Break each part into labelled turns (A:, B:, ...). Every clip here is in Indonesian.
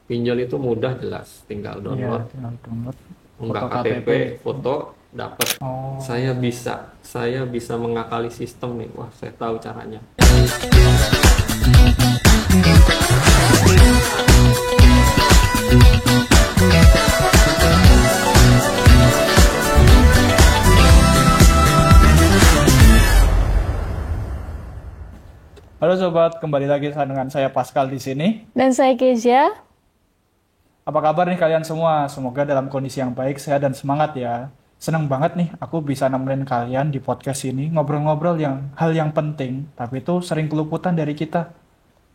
A: Pinjol itu mudah jelas, tinggal
B: Iya,
A: download,
B: tinggal download
A: unggah
B: foto KTP.
A: KTP, foto, dapat.
B: Oh,
A: Saya bisa mengakali sistem nih. Wah, saya tahu caranya.
B: halo sobat, kembali lagi dengan saya Pascal di sini.
C: Dan saya Kezia.
B: Apa kabar nih kalian semua? Semoga dalam kondisi yang baik, sehat dan semangat ya. Seneng banget nih aku bisa nemenin kalian di podcast ini ngobrol-ngobrol yang hal yang penting, tapi itu sering keluputan dari kita.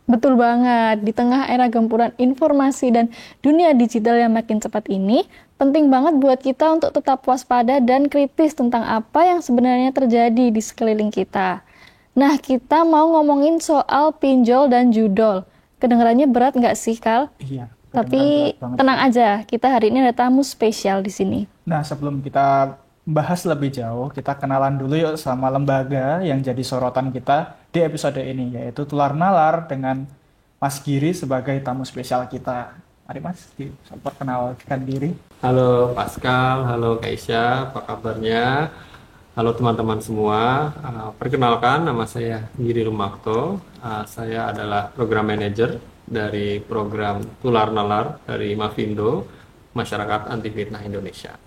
C: Betul banget, di tengah era gempuran informasi dan dunia digital yang makin cepat ini, penting banget buat kita untuk tetap waspada dan kritis tentang apa yang sebenarnya terjadi di sekeliling kita. Nah, kita mau ngomongin soal pinjol dan judol. Kedengarannya berat nggak sih, Kal?
B: Iya,
C: Tapi
B: berat banget.
C: tenang aja, kita hari ini ada tamu spesial di sini.
B: Nah, sebelum kita bahas lebih jauh, kita kenalan dulu yuk sama lembaga yang jadi sorotan kita di episode ini, yaitu Tular Nalar dengan Mas Giri sebagai tamu spesial kita. Mari Mas, perkenalkan diri.
A: Halo Pascal, halo Kaisya, apa kabarnya? Halo teman-teman semua. Perkenalkan, nama saya Giri Rumakto. Saya adalah program manager dari program Tular Nalar dari Mavindo, Masyarakat Anti Fitnah Indonesia.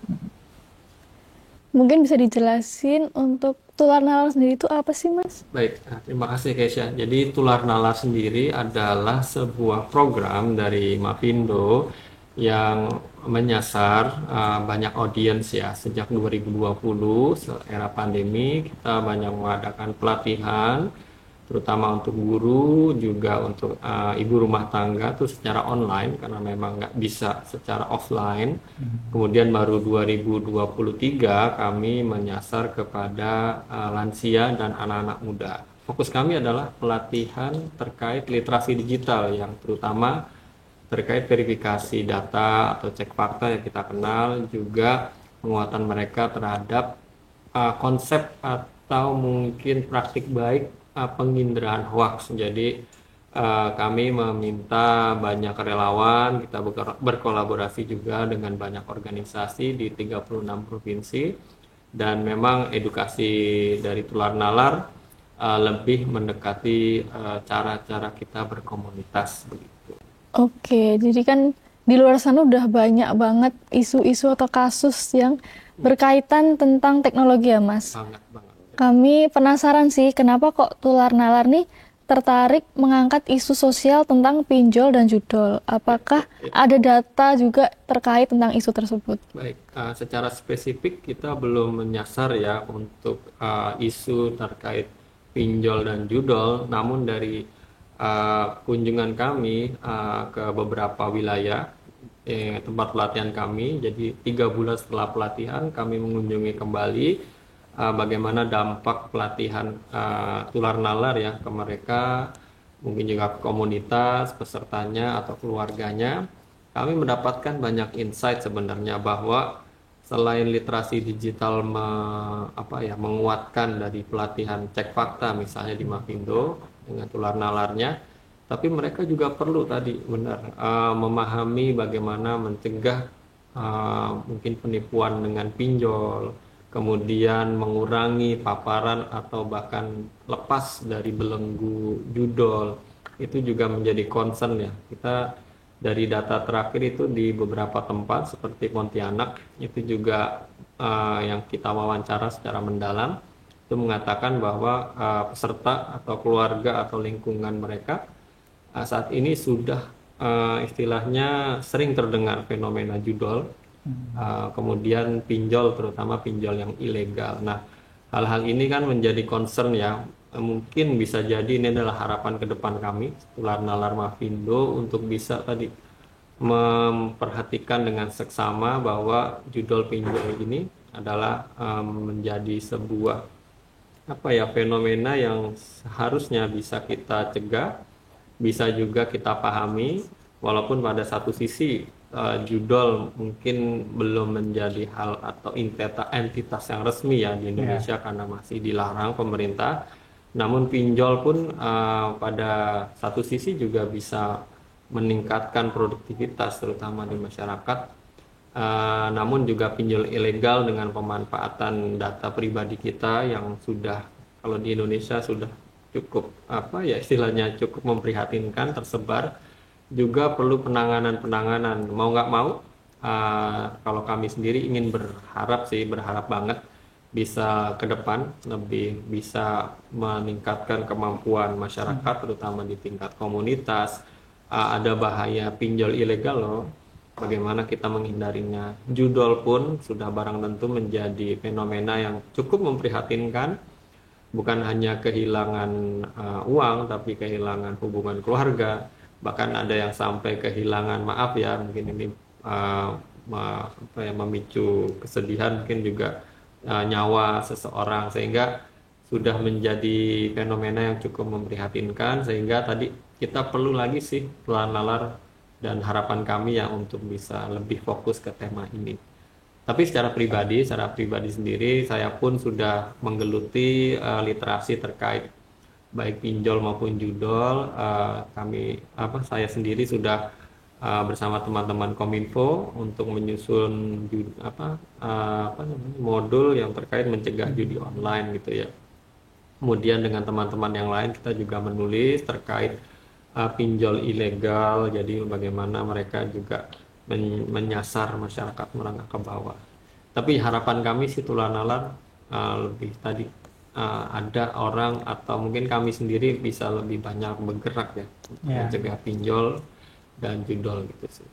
C: Mungkin bisa dijelasin untuk tular nalar sendiri itu apa sih, Mas?
A: Baik, terima kasih Keisha. Jadi Tular Nalar sendiri adalah sebuah program dari Mavindo yang menyasar banyak audiens ya. Sejak 2020, era pandemi, kita banyak mengadakan pelatihan, terutama untuk guru, juga untuk ibu rumah tangga tuh secara online karena memang nggak bisa secara offline. Kemudian baru 2023 kami menyasar kepada lansia dan anak-anak muda. Fokus kami adalah pelatihan terkait literasi digital yang terutama terkait verifikasi data atau cek fakta yang kita kenal, juga penguatan mereka terhadap konsep atau mungkin praktik baik penginderaan hoaks. Jadi kami meminta banyak relawan, kita berkolaborasi juga dengan banyak organisasi di 36 provinsi, dan memang edukasi dari Tular Nalar lebih mendekati cara-cara kita berkomunitas begitu.
C: Oke, jadi kan di luar sana udah banyak banget isu-isu atau kasus yang berkaitan tentang teknologi ya, Mas.
A: Sangat banget.
C: Kami penasaran sih kenapa kok Tular Nalar nih tertarik mengangkat isu sosial tentang pinjol dan judol. Apakah ada data juga terkait tentang isu tersebut?
A: Baik, secara spesifik kita belum menyasar ya untuk isu terkait pinjol dan judol, namun dari kunjungan kami ke beberapa wilayah tempat pelatihan kami, jadi 3 bulan setelah pelatihan kami mengunjungi kembali bagaimana dampak pelatihan Tular Nalar ya ke mereka, mungkin juga ke komunitas, pesertanya atau keluarganya. Kami mendapatkan banyak insight sebenarnya bahwa selain literasi digital menguatkan dari pelatihan cek fakta misalnya di Mavindo dengan Tular Nalarnya, tapi mereka juga perlu tadi benar memahami bagaimana mencegah mungkin penipuan dengan pinjol, kemudian mengurangi paparan atau bahkan lepas dari belenggu judol. Itu juga menjadi concern ya. Kita dari data terakhir itu di beberapa tempat seperti Pontianak itu juga yang kita wawancara secara mendalam itu mengatakan bahwa peserta atau keluarga atau lingkungan mereka saat ini sudah istilahnya sering terdengar fenomena judol, kemudian pinjol, terutama pinjol yang ilegal. Nah, hal-hal ini kan menjadi concern ya. Mungkin bisa jadi ini adalah harapan ke depan kami, Tular Nalar Mavindo, untuk bisa tadi memperhatikan dengan seksama bahwa judol pinjol ini adalah menjadi sebuah fenomena yang seharusnya bisa kita cegah, bisa juga kita pahami, walaupun pada satu sisi judol mungkin belum menjadi hal atau entitas yang resmi ya di Indonesia karena masih dilarang pemerintah. Namun pinjol pun pada satu sisi juga bisa meningkatkan produktivitas terutama di masyarakat. Namun juga pinjol ilegal dengan pemanfaatan data pribadi kita yang sudah, kalau di Indonesia sudah cukup apa ya istilahnya, cukup memprihatinkan, tersebar, juga perlu penanganan. Mau nggak mau, kalau kami sendiri ingin berharap banget bisa ke depan lebih bisa meningkatkan kemampuan masyarakat terutama di tingkat komunitas. Ada bahaya pinjol ilegal loh, bagaimana kita menghindarinya. Judol pun sudah barang tentu menjadi fenomena yang cukup memprihatinkan, bukan hanya kehilangan uang tapi kehilangan hubungan keluarga, bahkan ada yang sampai kehilangan, maaf ya mungkin ini memicu kesedihan, mungkin juga nyawa seseorang, sehingga sudah menjadi fenomena yang cukup memprihatinkan, sehingga tadi kita perlu lagi sih pelan nalar, dan harapan kami ya untuk bisa lebih fokus ke tema ini. Tapi secara pribadi sendiri saya pun sudah menggeluti literasi terkait baik pinjol maupun judol. Saya sendiri sudah bersama teman-teman Kominfo untuk menyusun modul yang terkait mencegah judi online gitu ya. Kemudian dengan teman-teman yang lain kita juga menulis terkait pinjol ilegal, jadi bagaimana mereka juga menyasar masyarakat menengah ke bawah. Tapi harapan kami sih tular nalar lebih tadi ada orang atau mungkin kami sendiri bisa lebih banyak bergerak ya mencegah pinjol dan judol gitu sih.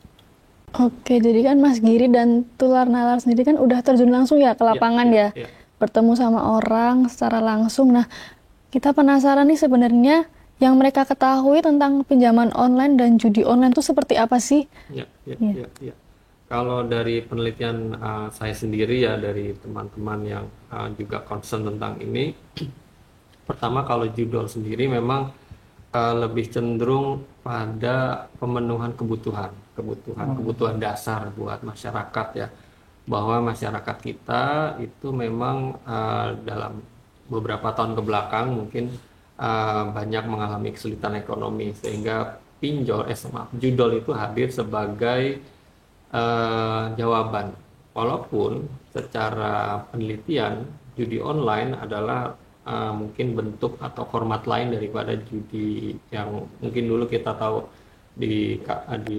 C: Oke, jadi kan Mas Giri dan tular nalar sendiri kan udah terjun langsung ya ke lapangan ya. Bertemu sama orang secara langsung. Nah, kita penasaran nih sebenarnya yang mereka ketahui tentang pinjaman online dan judi online itu seperti apa sih?
A: Ya. Kalau dari penelitian saya sendiri ya, dari teman-teman yang juga concern tentang ini, pertama kalau judol sendiri memang lebih cenderung pada pemenuhan kebutuhan dasar buat masyarakat ya, bahwa masyarakat kita itu memang dalam beberapa tahun kebelakang mungkin banyak mengalami kesulitan ekonomi, sehingga judol itu hadir sebagai jawaban. Walaupun secara penelitian judi online adalah mungkin bentuk atau format lain daripada judi yang mungkin dulu kita tahu di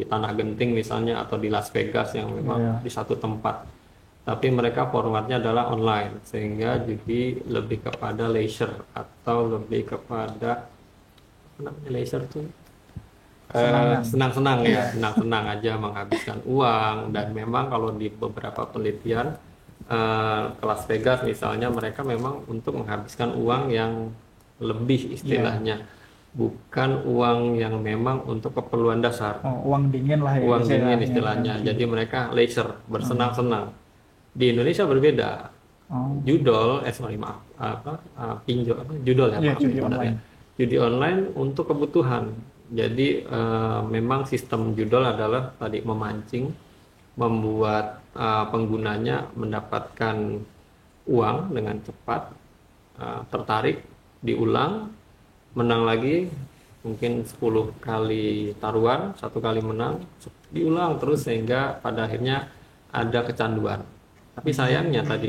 A: Tanah Genting misalnya, atau di Las Vegas yang memang di satu tempat. Tapi mereka formatnya adalah online, sehingga judi lebih kepada leisure atau lebih kepada leisure tuh senang-senang aja menghabiskan uang. Dan memang kalau di beberapa penelitian ke Las Vegas misalnya, mereka memang untuk menghabiskan uang yang lebih istilahnya, bukan uang yang memang untuk keperluan dasar.
B: Uang dingin lah ya.
A: Uang dingin istilahnya. Jadi mereka leisure, bersenang-senang. Di Indonesia berbeda. Judi online untuk kebutuhan. Jadi memang sistem judol adalah tadi memancing, membuat penggunanya mendapatkan uang dengan cepat, tertarik, diulang, menang lagi, mungkin 10 kali taruhan, 1 kali menang, diulang terus, sehingga pada akhirnya ada kecanduan. Tapi sayangnya tadi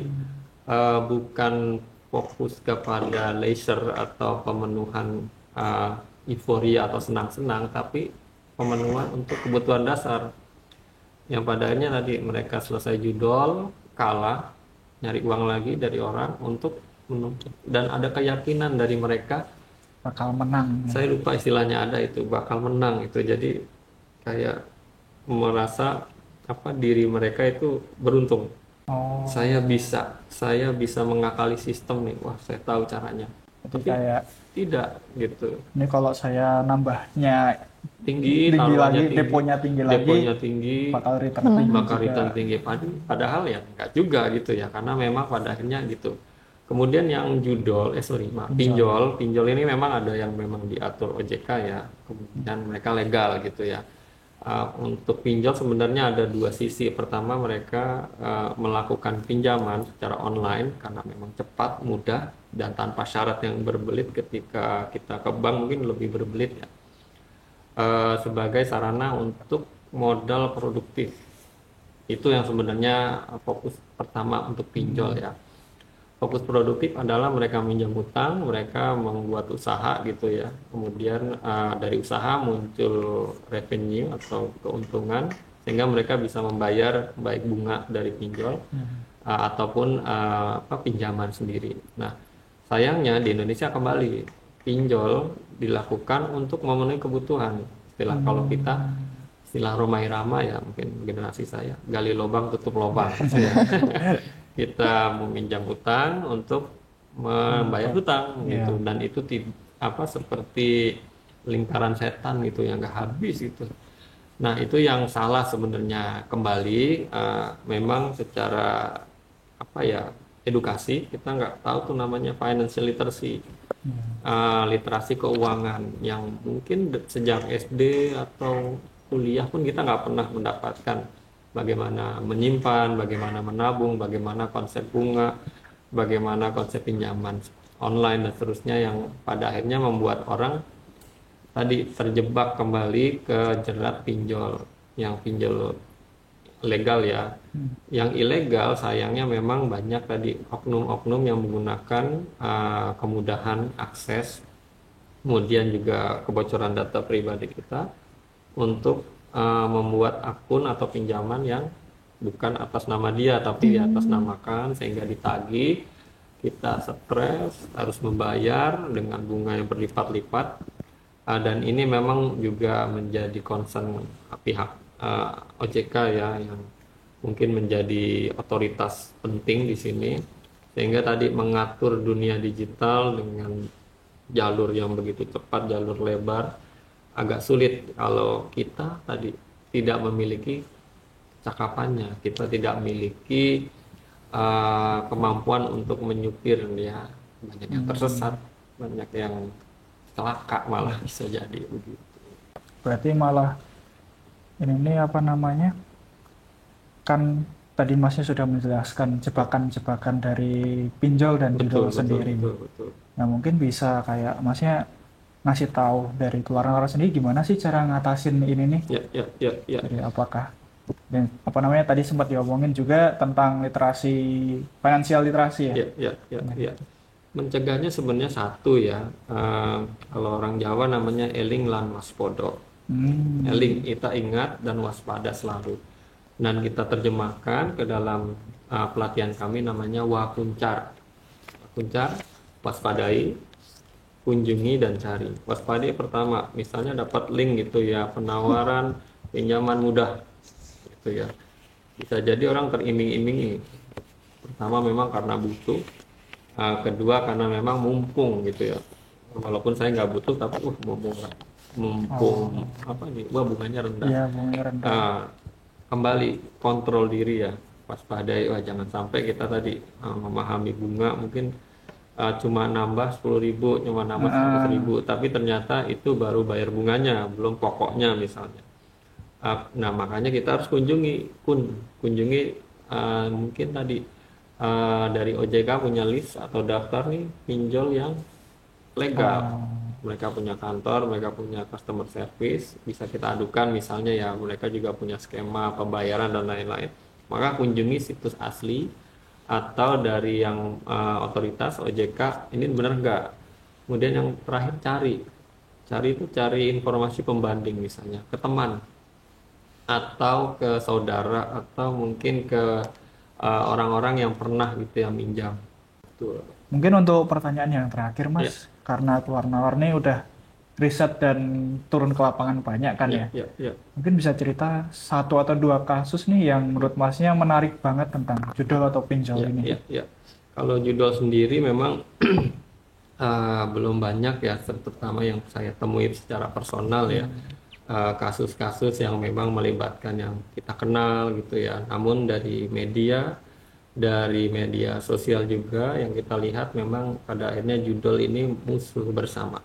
A: bukan fokus kepada leisure atau pemenuhan euforia atau senang-senang, tapi pemenuhan untuk kebutuhan dasar, yang pada akhirnya tadi mereka selesai judol, kalah, nyari uang lagi dari orang untuk menuntut, dan ada keyakinan dari mereka
B: bakal menang.
A: Saya lupa istilahnya, ada itu bakal menang itu. Jadi kayak merasa diri mereka itu beruntung. Saya bisa mengakali sistem nih, wah saya tahu caranya.
B: Jadi kayak
A: tidak gitu.
B: Ini kalau saya nambahnya
A: tinggi
B: lagi, deponya
A: tinggi,
B: bakal return
A: tinggi. Padahal ya enggak juga gitu ya, karena memang pada akhirnya gitu. Kemudian yang pinjol ini memang ada yang memang diatur OJK ya, kemudian mereka legal gitu ya. Untuk pinjol sebenarnya ada dua sisi. Pertama, mereka melakukan pinjaman secara online karena memang cepat, mudah, dan tanpa syarat yang berbelit. Ketika kita ke bank mungkin lebih berbelit ya. sebagai sarana untuk modal produktif. Itu yang sebenarnya fokus pertama untuk pinjol ya. Fokus produktif adalah mereka minjam hutang, mereka membuat usaha gitu ya. Kemudian dari usaha muncul revenue atau keuntungan sehingga mereka bisa membayar baik bunga dari pinjol ataupun pinjaman sendiri. Nah, sayangnya di Indonesia kembali pinjol dilakukan untuk memenuhi kebutuhan. Kalau kita istilah Rhoma Irama ya, mungkin generasi saya, gali lubang tutup lubang. Kita meminjam hutang untuk membayar hutang gitu, dan itu seperti lingkaran setan gitu yang nggak habis gitu. Nah, itu yang salah sebenarnya. Kembali memang secara edukasi kita nggak tahu tuh namanya financial literacy, literasi keuangan yang mungkin sejak SD atau kuliah pun kita nggak pernah mendapatkan bagaimana menyimpan, bagaimana menabung, bagaimana konsep bunga, bagaimana konsep pinjaman online dan seterusnya, yang pada akhirnya membuat orang tadi terjebak kembali ke jerat pinjol, yang pinjol legal ya. Yang ilegal sayangnya memang banyak tadi oknum-oknum yang menggunakan kemudahan akses, kemudian juga kebocoran data pribadi kita untuk membuat akun atau pinjaman yang bukan atas nama dia tapi di atas namakan, sehingga ditagih, kita stres, harus membayar dengan bunga yang berlipat-lipat. Dan ini memang juga menjadi concern pihak OJK ya, yang mungkin menjadi otoritas penting di sini, sehingga tadi mengatur dunia digital dengan jalur yang begitu cepat, jalur lebar, agak sulit kalau kita tadi tidak memiliki cakapannya, kita tidak memiliki kemampuan untuk menyupir ya. Banyak yang tersesat, banyak yang celaka malah bisa jadi begitu.
B: Berarti malah ini apa namanya, kan tadi Masnya sudah menjelaskan jebakan-jebakan dari pinjol dan judul sendiri.
A: Betul.
B: Nah, mungkin bisa kayak Masnya ngasih tahu dari tular-tular sendiri gimana sih cara ngatasin ini nih?
A: Ya.
B: Jadi apakah dan apa namanya tadi sempat diomongin juga tentang literasi, financial literasi ya?
A: Ya. Mencegahnya sebenarnya satu ya. Kalau orang Jawa namanya eling lan waspada. Eling, kita ingat, dan waspada selalu. Dan kita terjemahkan ke dalam pelatihan kami namanya wakuncar. Wakuncar, waspadai, kunjungi dan cari. Waspadai pertama, misalnya dapat link gitu ya, penawaran pinjaman mudah gitu ya. Bisa jadi orang teriming-imingi. Pertama memang karena butuh, kedua karena memang mumpung gitu ya. Walaupun saya nggak butuh tapi mumpung apa nih, wah bunganya rendah.
B: Iya, bunganya rendah.
A: Kembali kontrol diri ya, waspadai, wah jangan sampai kita tadi memahami bunga mungkin cuma nambah 10.000, cuma nambah 100.000, tapi ternyata itu baru bayar bunganya, belum pokoknya misalnya. Nah, makanya kita harus kunjungi mungkin tadi dari OJK punya list atau daftar nih pinjol yang legal. Mereka punya kantor, mereka punya customer service, bisa kita adukan misalnya ya, mereka juga punya skema pembayaran dan lain-lain. Maka kunjungi situs asli atau dari yang otoritas OJK, ini benar nggak. Kemudian yang terakhir cari informasi pembanding, misalnya ke teman atau ke saudara atau mungkin ke orang-orang yang pernah gitu yang minjam. Betul.
B: Mungkin untuk pertanyaan yang terakhir Mas, karena tular-nalar ini udah riset dan turun ke lapangan banyak kan ya. Mungkin bisa cerita satu atau dua kasus nih yang menurut Masnya menarik banget tentang judul atau pinjol ini.
A: Kalau judul sendiri memang belum banyak ya, terutama yang saya temui secara personal ya. Kasus-kasus yang memang melibatkan yang kita kenal gitu ya. Namun dari media sosial juga yang kita lihat memang pada akhirnya judul ini musuh bersama.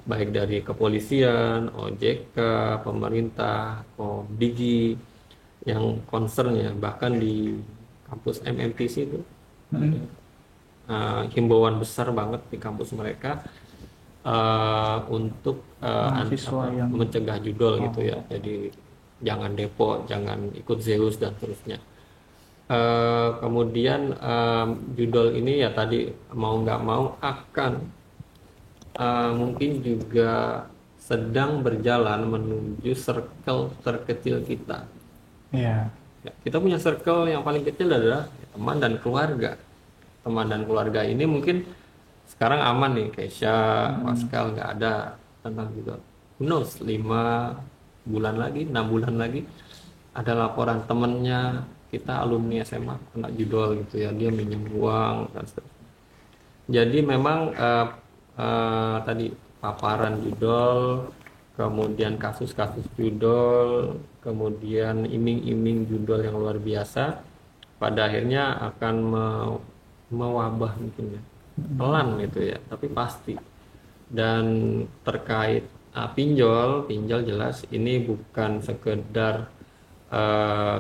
A: Baik dari kepolisian, OJK, pemerintah, Komdigi yang concern ya, bahkan di kampus MMTC itu himbauan besar banget di kampus mereka untuk
B: Mahasiswa yang
A: mencegah judol gitu ya. Jadi jangan depo, jangan ikut Zeus dan seterusnya. Kemudian judol ini ya tadi mau nggak mau akan mungkin juga sedang berjalan menuju circle terkecil kita.
B: Iya.
A: Ya, kita punya circle yang paling kecil adalah teman dan keluarga. Teman dan keluarga ini mungkin sekarang aman nih, Keisha, Pascal nggak ada tentang judol. Who knows, 5 bulan lagi, 6 bulan lagi ada laporan temennya, kita alumni SMA kena judol gitu ya, dia minjem uang dan seterusnya. Jadi memang tadi paparan judol, kemudian kasus-kasus judol, kemudian iming-iming judol yang luar biasa, pada akhirnya akan mewabah mungkin ya, pelan gitu ya, tapi pasti. Dan terkait pinjol jelas ini bukan sekedar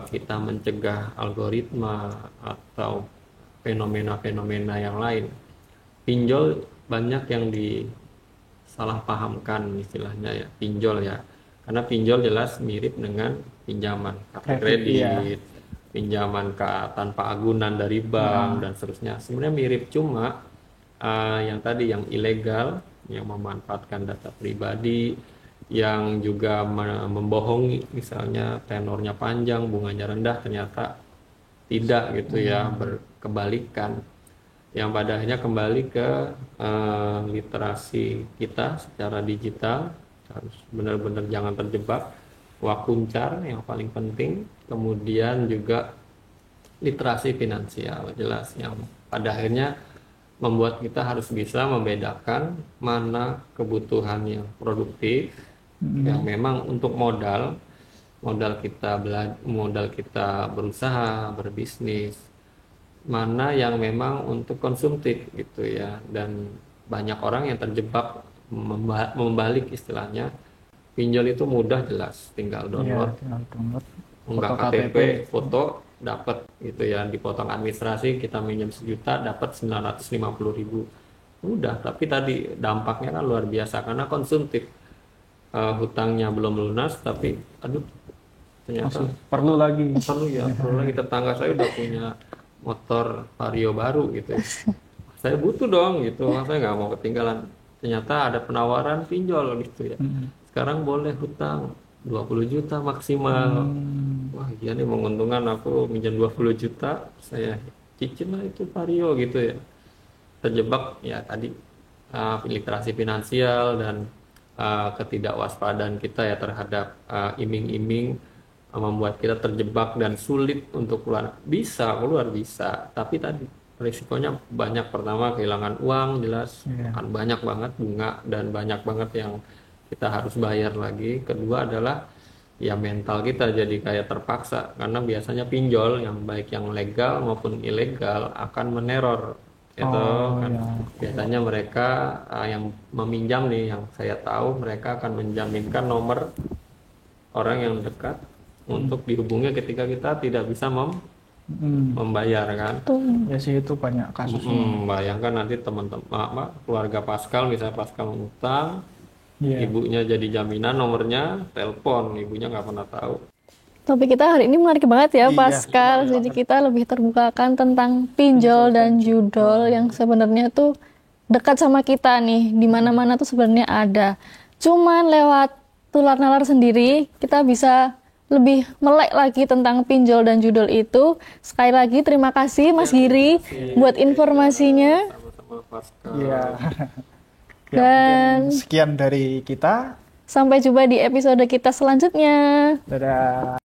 A: kita mencegah algoritma atau fenomena-fenomena yang lain. Pinjol banyak yang disalahpahamkan istilahnya ya, pinjol ya. Karena pinjol jelas mirip dengan pinjaman kartu kredit, pinjaman tanpa agunan dari bank dan seterusnya. Sebenarnya mirip, cuma yang tadi yang ilegal, yang memanfaatkan data pribadi, yang juga membohongi, misalnya tenornya panjang, bunganya rendah, ternyata tidak gitu ya, berkebalikan. Yang pada akhirnya kembali ke literasi kita secara digital, harus benar-benar jangan terjebak. Wakuncar yang paling penting, kemudian juga literasi finansial jelas yang pada akhirnya membuat kita harus bisa membedakan mana kebutuhan yang produktif, yang memang untuk modal kita berusaha, berbisnis, mana yang memang untuk konsumtif gitu ya. Dan banyak orang yang terjebak membalik istilahnya, pinjol itu mudah, jelas tinggal download, unggah KTP, foto, dapat gitu ya, dipotong administrasi, kita minjem 1 juta dapat 950.000, mudah. Tapi tadi dampaknya kan luar biasa karena konsumtif, hutangnya belum lunas tapi aduh ternyata
B: perlu lagi.
A: Tetangga saya udah punya motor Vario baru gitu ya. Saya butuh dong gitu, saya nggak mau ketinggalan. Ternyata ada penawaran pinjol gitu ya, sekarang boleh hutang 20 juta maksimal. Wah iya nih, menguntungkan, aku minjem 20 juta, saya cicil lah itu Vario gitu ya. Terjebak ya tadi literasi finansial dan ketidakwaspadaan kita ya terhadap iming-iming membuat kita terjebak dan sulit untuk keluar. Keluar bisa, tapi tadi risikonya banyak. Pertama, kehilangan uang jelas, akan banyak banget bunga dan banyak banget yang kita harus bayar lagi. Kedua adalah ya mental kita jadi kayak terpaksa, karena biasanya pinjol yang baik yang legal maupun ilegal akan meneror itu biasanya mereka yang meminjam nih, yang saya tahu mereka akan menjaminkan nomor orang yang dekat untuk dihubungi ketika kita tidak bisa membayar kan.
B: Ya sih, itu banyak kasusnya.
A: Bayangkan nanti teman-teman keluarga Pascal, misalnya Pascal ngutang, ibunya jadi jaminan, nomornya telepon, ibunya nggak pernah tahu.
C: Topik kita hari ini menarik banget ya, Pascal. Jadi kita lebih terbukakan tentang pinjol dan judol yang sebenarnya tuh dekat sama kita nih, di mana-mana tuh sebenarnya ada. Cuman lewat tular nalar sendiri kita bisa lebih melek lagi tentang pinjol dan judol itu. Sekali lagi terima kasih Mas Giri buat informasinya.
A: Sama-sama Pascal.
B: Dan sekian dari kita.
C: Sampai jumpa di episode kita selanjutnya.
B: Dadah.